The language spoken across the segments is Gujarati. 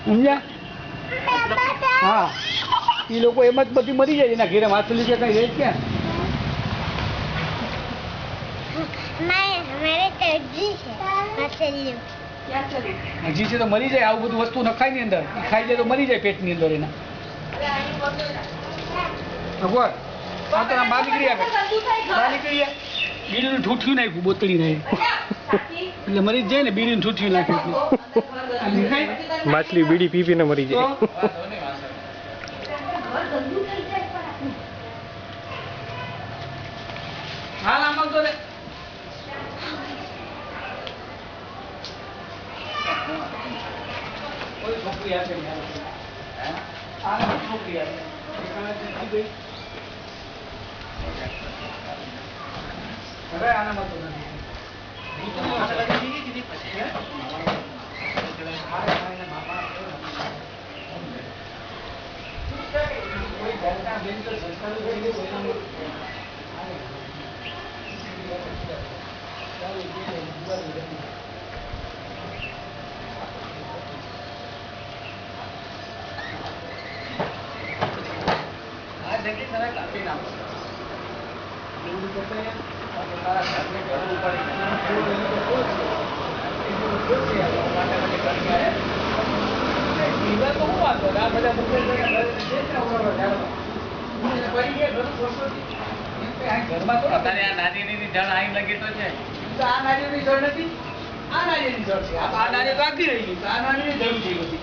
સમજ્યા? હા, એ લોકો એમ જ બધી મરી જાય એના ઘેરે માછલી કે કઈ રહે ક્યાં? હજી છે તો મરી જાય. આવું બધું વસ્તુ નખાય ની અંદર, ખાઈ જાય તો મરી જાય પેટની અંદર એના. ભગવાન આ તો બહાર નીકળી આવે, બહાર નીકળી જાય. બીડીનું ઠૂઠ્યું નાખ્યું બોતળી નાખી એટલે મરી જ જાય ને. બીડીનું ઠૂઠ્યું નાખ્યું માછલી બીડી પી પીને મરી જાય. હાલ આમાં તો કોઈ છોકરી આપે છોકરી આપે હવે આનામાં તો નથી. ઘરમાં તો નાની જળ આઈ લગી તો છે. આ નાની જળ નથી, આ નાની જળ છે. આ નાની કાપી રહી છે, આ નાની જરૂર છે બધી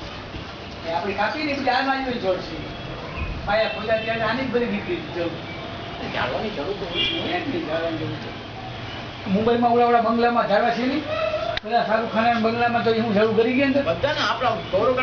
આપડે કાપી ને આ નાની જળ છે. પાયા ખોલ્યા ત્યારે આની જ બધી નીકળી જરૂર. ઝાડવાની જરૂર તો ઝાડવાની જરૂર છે. મુંબઈમાં ઉડાવડા બંગલામાં ઝાડવા છે નહીં, પેલા શાહરુખ ખાન બંગલામાં તો હું શરૂ કરી ગયા ને બધા આપણા ગૌરવ